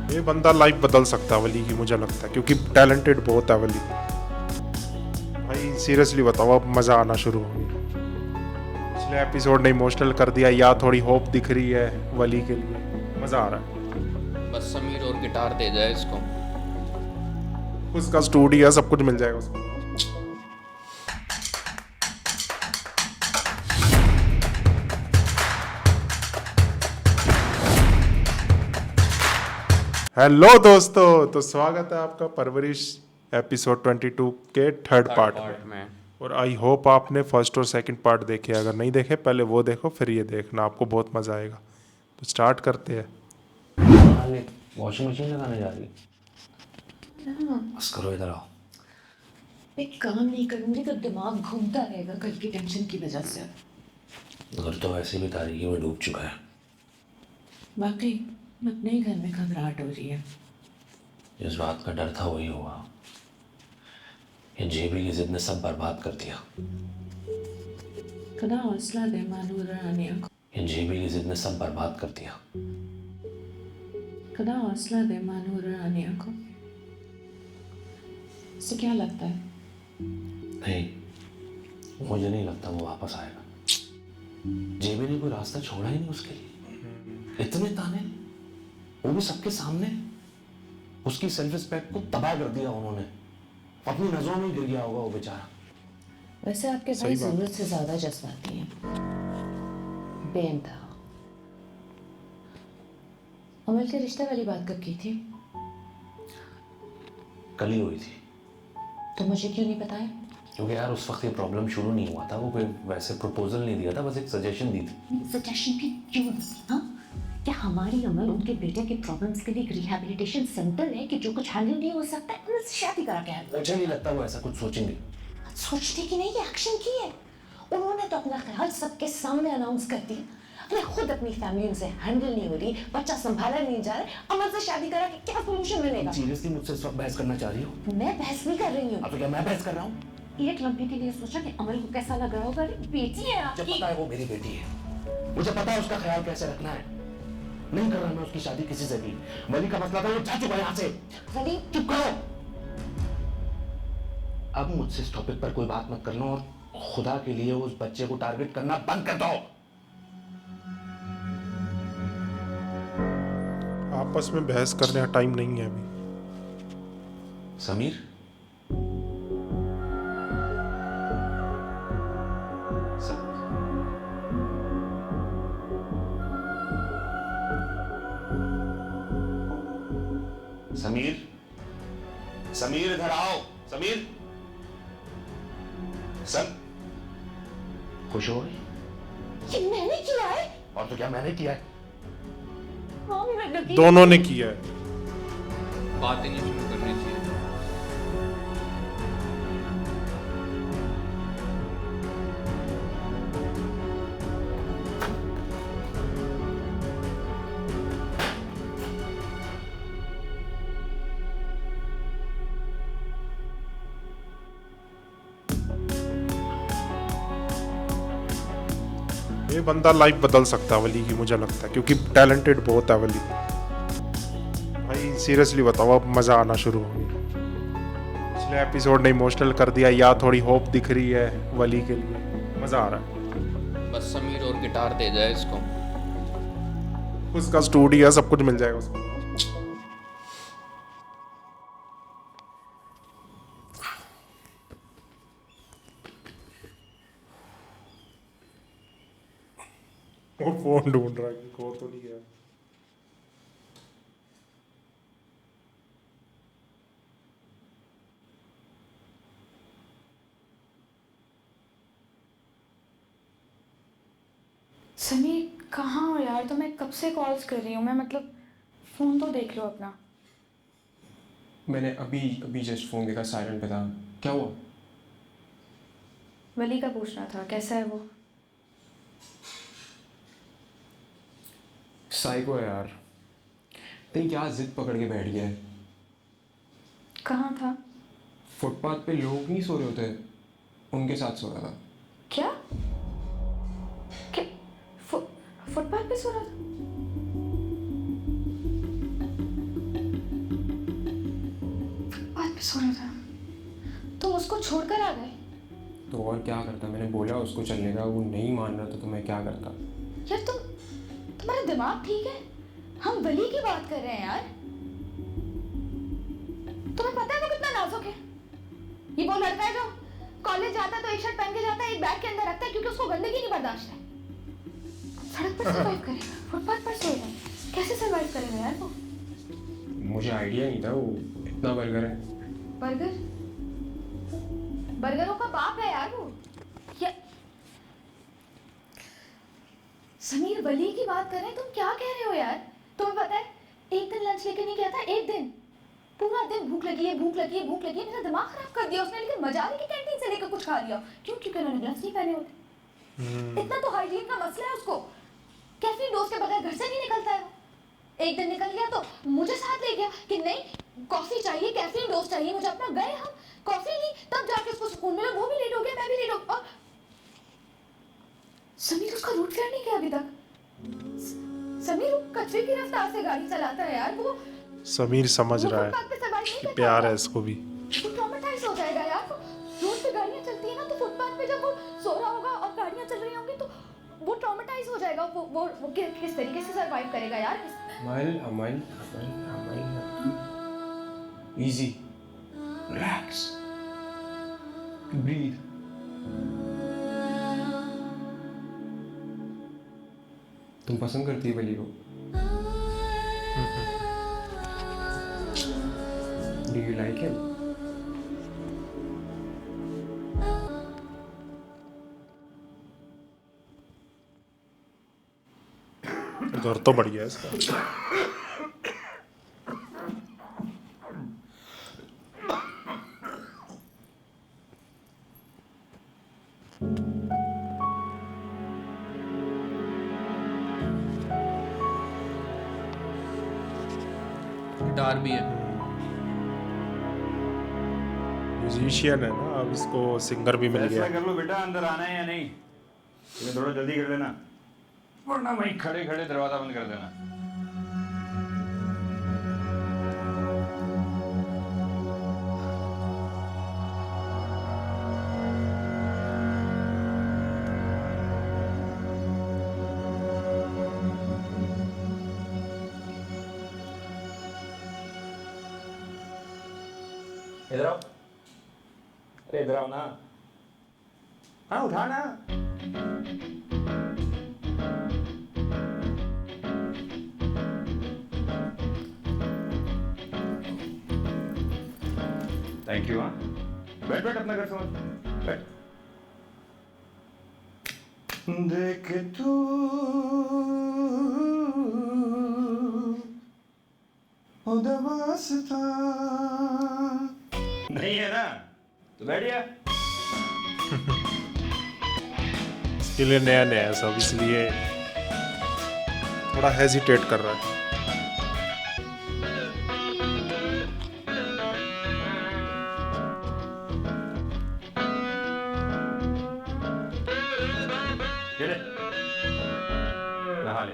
ये बंदा लाइफ बदल सकता है वली की, मुझे लगता है, क्योंकि टैलेंटेड बहुत है वली भाई। सीरियसली बताओ, अब मज़ा आना शुरू हो गया। पिछले एपिसोड ने इमोशनल कर दिया, या थोड़ी होप दिख रही है वली के लिए, मज़ा आ रहा है। बस समीर और गिटार दे जाए इसको। उसका स्टूडियो है, सब कुछ मिल जाएगा उसको। हेलो दोस्तों, तो स्वागत है आपका परवरिश एपिसोड 22 के थर्ड पार्ट में। और आई होप आपने फर्स्ट और सेकंड पार्ट देखे। अगर नहीं देखे पहले वो देखो, फिर ये देखना, आपको बहुत मज़ा आएगा। तो स्टार्ट करते हैं। वॉशिंग मशीन लगाने जा रही बस करो, इधर आओ। मैं काम नहीं करूंगी तो दिमाग घूमता रहेगा कल की टेंशन की वजह से। घर तो वैसे भी तारीकी में डूब चुका है। वाकई अपने ही घर में घबराहट हो रही है। जिस बात का डर था वही हुआ। ये जेबी की जिद ने सब बर्बाद कर दिया। खुदा हौसला दे मानू रानिया को। ये जेबी की जिद ने सब बर्बाद कर दिया। खुदा हौसला दे मानू रानिया को। इसे क्या लगता है? नहीं, मुझे नहीं लगता वो वापस आएगा। जेबी ने कोई रास्ता छोड़ा ही नहीं उसके लिए। इतने ताने, वो भी सबके सामने। उसकी सेल्फ रिस्पेक्ट को तबाह कर दिया उन्होंने। अपनी नजरों में गिर गया होगा वो बेचारा। वैसे आपके भाई जरूरत से ज्यादा जज्बाती हैं, बेइंतहा। अमल के रिश्ते वाली बात कब की थी? कल ही हुई थी। तो मुझे क्यों नहीं बताया? क्योंकि यार उस वक्त ये प्रॉब्लम शुरू नहीं हुआ था। वो कोई वैसे प्रपोजल नहीं दिया था, बस एक सजेशन दी थी। सजेशन भी क्यों दी? हाँ, क्या हमारी अमल उनके बेटे के प्रॉब्लम्स के लिए एक रिहैबिलिटेशन सेंटर है कि जो कुछ हैंडल नहीं हो सकता है उनसे शादी करा के हैंडल? मुझे नहीं लगता वो ऐसा कुछ सोचेंगे। सोचने की नहीं, एक्शन की है उन्होंने। तो अपना ख्याल सबके सामने अनाउंस कर दिया। अरे खुद अपनी फैमिली उनसे हैंडल नहीं हो रही, बच्चा संभाला नहीं जा रहा, अमल से शादी करा के क्या सोल्यूशन मिलेगा? सीरियसली मुझसे इस वक्त बहस करना चाह रही हो? मैं बहस नहीं कर रही हूँ। अब तो क्या मैं बहस कर रहा हूँ? एक लम्हे के लिए सोचा कि अमल को कैसा लग रहा होगा। अरे बेटी है मुझे आपकी। पता है वो मेरी बेटी है। मुझे पता है उसका ख्याल कैसे रखना है। नहीं कर रहा मैं उसकी शादी किसी से भी। वली का मसला था, वो जा चुका है यहाँ से। वली चुप करो। अब मुझसे इस टॉपिक पर कोई बात मत करना, और खुदा के लिए उस बच्चे को टारगेट करना बंद कर दो। आपस में बहस करने का टाइम नहीं है अभी। समीर, समीर, समीर इधर आओ। समीर, खुश हो गई? ये मैंने किया है। और तो क्या मैंने किया है। हाँ, मैंने किया। दोनों ने किया है। बात ही नहीं शुरू करनी चाहिए। ये बंदा लाइफ बदल सकता है वली की, मुझे लगता है, क्योंकि टैलेंटेड बहुत है वली भाई। सीरियसली बताओ, अब मज़ा आना शुरू हो गया। पिछले एपिसोड ने इमोशनल कर दिया, या थोड़ी होप दिख रही है वली के लिए, मज़ा आ रहा है। बस समीर और गिटार दे जाए इसको। उसका स्टूडियो है, सब कुछ मिल जाएगा उसको। वो फोन ढूंढ रहा है कि खो तो नहीं गया। समीर कहाँ हो यार? तो मैं कब से कॉल्स कर रही हूँ। मैं मतलब फ़ोन तो देख लो अपना। मैंने अभी अभी जस्ट फ़ोन देखा, साइलेंट पे था। क्या हुआ? वली का पूछना था, कैसा है वो? साइको है यार। तेरी क्या जिद पकड़ के बैठ गया है। कहाँ था? फुटपाथ पे लोग नहीं सो रहे होते, उनके साथ सो रहा था। क्या? क्या? फुटपाथ पे सो रहा था? सुनो था, तुम उसको छोड़कर आ गए। तो और क्या करता, मैंने बोला उसको चलने का, वो नहीं मान रहा था, तो मैं क्या करता। यार तुम्हारा दिमाग ठीक है? हम वली की बात कर रहे हैं यार। तुम्हें पता है वो कितना नाजुक है? ये वो लड़का है जो कॉलेज जाता है तो एक शर्ट पहन के जाता है, एक बैग के अंदर रखता है क्योंकि उसको गंदगी नहीं बर्दाश्त है। सड़क पर सर्वाइव करेगा, फुटपाथ पर सोएगा, कैसे सर्वाइव करेगा यार वो? मुझे आइडिया नहीं था वो इतना बर्गर है। बर्गर? बर्गरों का बाप है यार वो। या समीर वली की बात कर रहे हैं, तुम क्या कह रहे हो यार? तुम्हें पता है एक दिन लंच लेके नहीं गया था, एक दिन पूरा दिन भूख लगी है, भूख लगी है, भूख लगी है, मेरा दिमाग खराब कर दिया उसने। लेकिन मजा नहीं कि कैंटीन से लेकर कुछ खा लिया। क्यों? क्योंकि उन्होंने ग्लव्स नहीं पहने होते। इतना तो हाइजीन का मसला है उसको। कैफीन डोज के बगैर घर से नहीं निकलता है वो। एक दिन निकल गया तो मुझे साथ ले गया कि नहीं कॉफी चाहिए, कैफीन डोज चाहिए मुझे अपना। गए हम, कॉफी ली, तब जाके उसको सुकून मिला। वो भी लेट हो गया, मैं भी लेट हो गया। समीर उसका रूट फेयर नहीं किया अभी तक। समीर कचरे की रफ्तार से गाड़ी चलाता है यार वो। समीर समझ वो रहा फुटपाथ है पे सवारी नहीं कि कर प्यार पाता। है इसको भी। वो ट्रॉमेटाइज हो जाएगा यार। वो रोड पे गाड़ियां चलती है ना, तो फुटपाथ पे जब वो सो रहा होगा और गाड़ियां चल रही होंगी तो वो ट्रॉमेटाइज हो जाएगा। वो किस तरीके से सर्वाइव करेगा यार? अमल अमल अमल अमल, इजी, रिलैक्स, ब्रीथ। तुम पसंद करती है वली को? Do you like him? घर तो बढ़िया है इसका। गिटार भी है। म्यूजिशियन है ना, अब इसको सिंगर भी मिल फैसला गया। कर लो बेटा, अंदर आना है या नहीं। लेकिन थोड़ा जल्दी कर देना, वरना वहीं खड़े खड़े दरवाजा बंद कर देना। इधर आओ, अरे इधर आओ ना। हाँ उठा ना। Thank you. हाँ बैठ बैठ, अपना घर समझ, बैठ। देख तू उदासता नहीं है ना, तो बैठिए। इसके लिए नया नया है सब, इसलिए थोड़ा हेजिटेट कर रहा है। ले ले, नहा ले।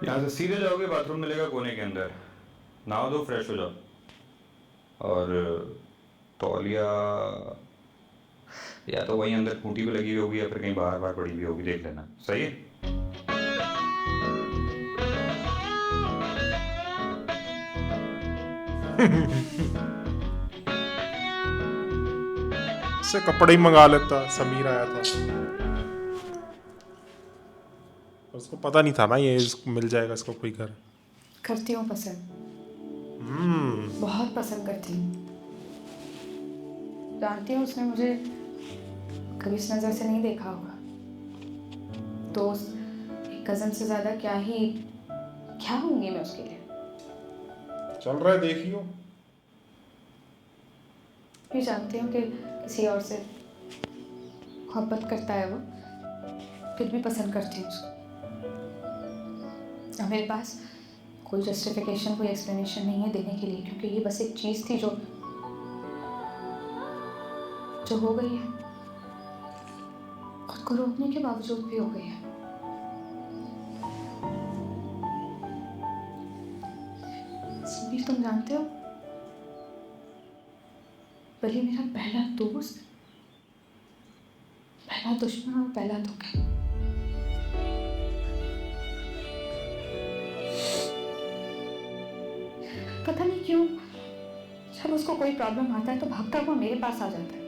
यहाँ से सीधे जाओगे, बाथरूम मिलेगा कोने के अंदर। नहा दो, फ्रेश हो जाओ। और तौलिया या तो वहीं अंदर खूंटी पे लगी हुई होगी या फिर कहीं बाहर बाहर पड़ी हुई होगी, देख लेना। सही है? इससे कपड़े ही मंगा लेता, समीर आया था। उसको पता नहीं था ना ये मिल जाएगा इसको कोई घर। करती हूँ पसंद, बहुत पसंद करती हूँ। जानती हूँ उसने मुझे कभी इस नज़र से नहीं देखा होगा। दोस्त, एक कज़न से ज़्यादा क्या होंगी मैं उसके लिए। चल रहा है, देखियो। भी जानती हूँ कि किसी और से मोहब्बत करता है वो, फिर भी पसंद करती हूँ उसको। अब मेरे पास कोई जस्टिफिकेशन, कोई एक्सप्लेनेशन नहीं है देने के लिए, क्योंकि ये बस एक चीज़ थी जो हो गई है। खुद को रोकने के बावजूद भी हो गई है। समीर, तुम जानते हो वली मेरा पहला दोस्त, पहला दुश्मन और पहला धोखा। पता नहीं क्यों जब उसको कोई प्रॉब्लम आता है तो भागता हुआ मेरे पास आ जाता है।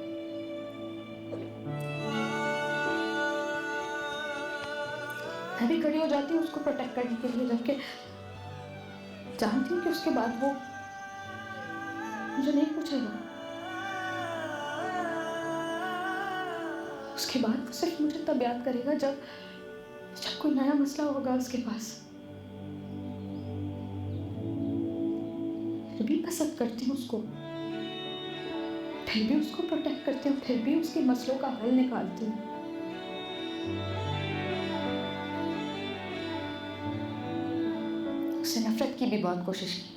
मैं भी खड़ी हो जाती हूँ उसको प्रोटेक्ट करने के लिए, जबकि जानती हूँ कि उसके बाद वो मुझे नहीं पूछेगा। उसके बाद वो सिर्फ मुझे तब याद करेगा जब जब कोई नया मसला होगा उसके पास। फिर भी पसंद करती हूँ उसको, फिर भी उसको प्रोटेक्ट करती हूँ, फिर भी उसके मसलों का हल निकालती हूँ। उससे नफरत की भी बहुत कोशिश की,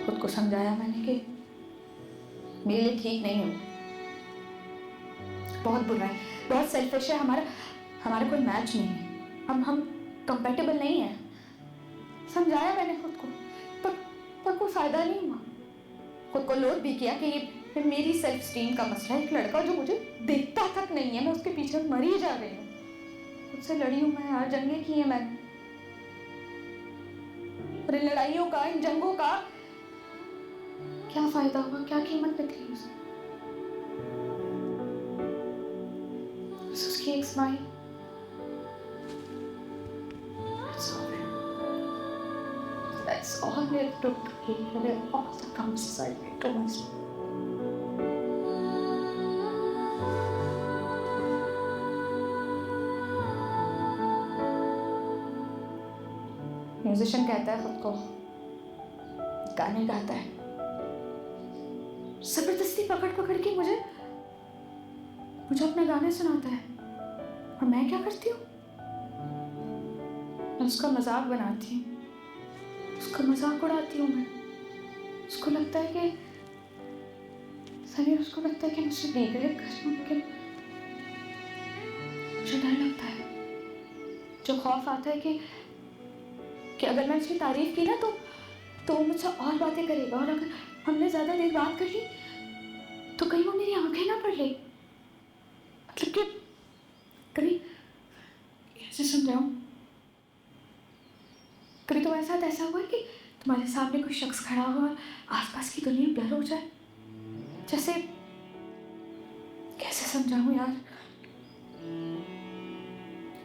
खुद को समझाया मैंने कि मेरे लिए ठीक नहीं हूँ, बहुत बुरा है, बहुत सेल्फिश है, हमारा कोई मैच नहीं है, हम कंपेटेबल नहीं है। समझाया मैंने खुद को, पर कोई फायदा नहीं हुआ। खुद को लोड भी किया कि ये मेरी सेल्फ स्टीम का मसला है। एक लड़का जो मुझे देखता तक नहीं है, मैं उसके पीछे मर ही जा रही हूँ। उससे लड़ी हूँ मैं यार, जंगें की हैं मैंने, और इन लड़ाइयों का, इन जंगों का क्या फायदा हुआ, क्या कीमत निकली उसकी? बस उसकी एक smile, that's all it took to clear all the promises I made to myself. Musician कहता है खुद को, गाने गाता है, जबरदस्ती पकड़ पकड़ के मुझे अपने गाने सुनाता है, और मैं क्या करती हूँ? मैं उसका मजाक बनाती हूँ, उसका मजाक उड़ाती हूँ मैं। उसको लगता है कि उसको लगता है कि मुझसे डिग्रेड करना मुमकिन। मुझे डर लगता है, जो खौफ आता है कि अगर मैं उसकी तारीफ की ना तो वो मुझसे और बातें करेगा, और अगर हमने ज्यादा देर बात कर ली तो कहीं वो मेरी आंखें ना पढ़ ले। मतलब कि कभी कैसे समझाऊं, कभी तुम्हारे साथ ऐसा हुआ है कि तुम्हारे सामने कोई शख्स खड़ा हुआ और आसपास की दुनिया ब्लर हो जाए? जैसे कैसे समझाऊं यार,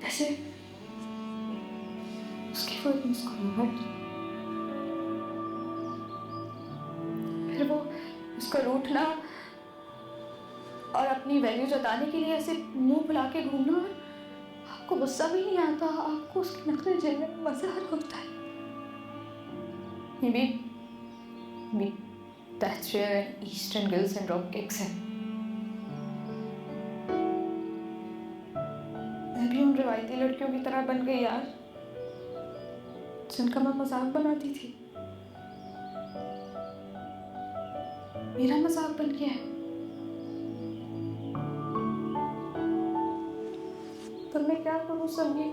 जैसे उसकी वो मुस्कुराहट, फिर वो उसका रूठना और अपनी वैल्यू जताने के लिए ऐसे मुंह फुला के घूमना, और आपको गुस्सा भी नहीं आता, आपको उसकी नखरे झेलने में मजा होता है। Maybe that's where an Eastern Girl syndrome kicks in. मैं भी उन रिवायती लड़कियों की तरह बन गई यार, जिनका मैं मजाक बनाती थी। मेरा मजाक बन गया है। तो मैं क्या करूं सभी?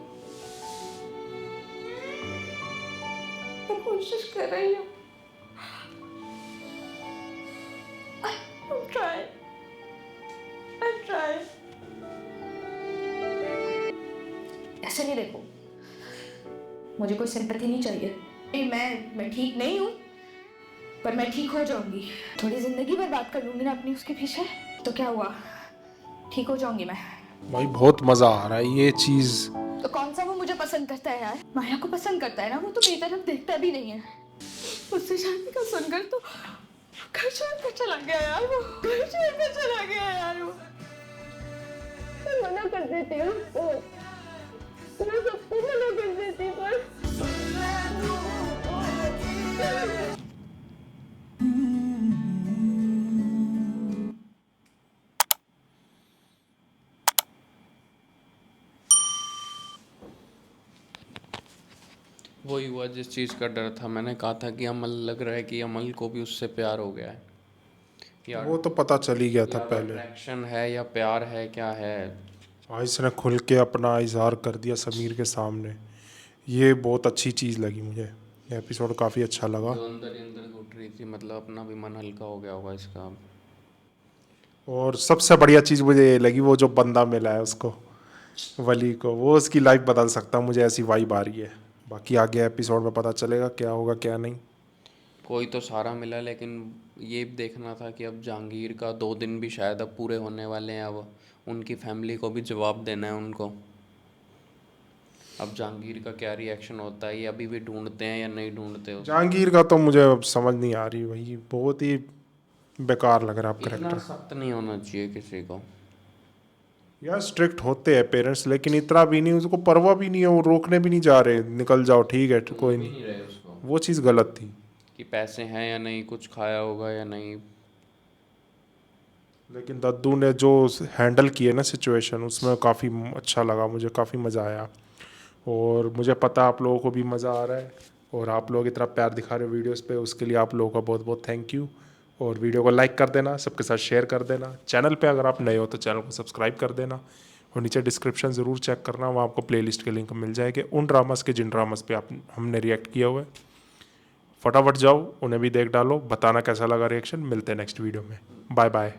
मैं कोशिश कर रही हूँ। I'm trying. ऐसे नहीं देखो, मुझे कोई सिंपैथी नहीं चाहिए। मैं ठीक नहीं हूँ, पर मैं ठीक हो जाऊंगी। थोड़ी जिंदगी बर्बाद कर लूंगी ना अपनी उसके पीछे, तो क्या हुआ, ठीक हो जाऊंगी मैं। भाई बहुत मजा आ रहा है ये चीज। तो कौन सा वो मुझे पसंद करता है यार? माया को पसंद करता है ना, वो तो मेरी तरफ देखता भी नहीं है। उससे शादी का सुनकर तो घर छोड़ कर चला गया यार, वो घर छोड़ कर चला गया यार। वो मैं मना कर देती हूँ उसको, मैं सबको मना कर देती, पर वही हुआ जिस चीज़ का डर था। मैंने कहा था कि अमल, लग रहा है कि अमल को भी उससे प्यार हो गया है यार। वो तो पता चल ही गया था पहले। अट्रैक्शन है या प्यार है, क्या है? इसने खुल के अपना इजहार कर दिया समीर के सामने, ये बहुत अच्छी चीज़ लगी मुझे। ये एपिसोड काफ़ी अच्छा लगा। जो अंदर ही अंदर घुट रही थी, मतलब अपना भी मन हल्का हो गया होगा इसका। और सबसे बढ़िया चीज़ मुझे ये लगी, वो जो बंदा मिला है उसको, वली को, वो उसकी लाइफ बदल सकता है, मुझे ऐसी वाइब आ रही है। बाकी आगे एपिसोड में पता चलेगा क्या होगा क्या नहीं। कोई तो सारा मिला, लेकिन ये देखना था कि अब जहांगीर का 2 दिन भी शायद अब पूरे होने वाले हैं। अब उनकी फैमिली को भी जवाब देना है उनको। अब जहांगीर का क्या रिएक्शन होता है, ये अभी भी ढूंढते हैं या नहीं ढूंढते उसको। जहांगीर का तो मुझे अब समझ नहीं आ रही भाई, बहुत ही बेकार लग रहा है आप इतना करेक्टर। सख्त नहीं होना चाहिए किसी को। यार स्ट्रिक्ट होते हैं पेरेंट्स, लेकिन इतना भी नहीं, उसको परवाह भी नहीं है, वो रोकने भी नहीं जा रहे, निकल जाओ ठीक है कोई भी नहीं। नहीं रहे उसको वो चीज़ गलत थी। कि पैसे हैं या नहीं, कुछ खाया होगा या नहीं। लेकिन दद्दू ने जो हैंडल किए ना सिचुएशन, उसमें काफ़ी अच्छा लगा मुझे, काफ़ी मज़ा आया। और मुझे पता है आप लोगों को भी मज़ा आ रहा है, और आप लोग इतना प्यार दिखा रहे हो वीडियोस पे, उसके लिए आप लोगों का बहुत बहुत थैंक यू। और वीडियो को लाइक कर देना, सबके साथ शेयर कर देना। चैनल पे अगर आप नए हो तो चैनल को सब्सक्राइब कर देना, और नीचे डिस्क्रिप्शन ज़रूर चेक करना, वहाँ आपको प्लेलिस्ट के लिंक मिल जाएंगे उन ड्रामास के जिन ड्रामास पे आप हमने रिएक्ट किया हुआ है। फटाफट जाओ उन्हें भी देख डालो, बताना कैसा लगा रिएक्शन। मिलते हैं नेक्स्ट वीडियो में, बाय बाय।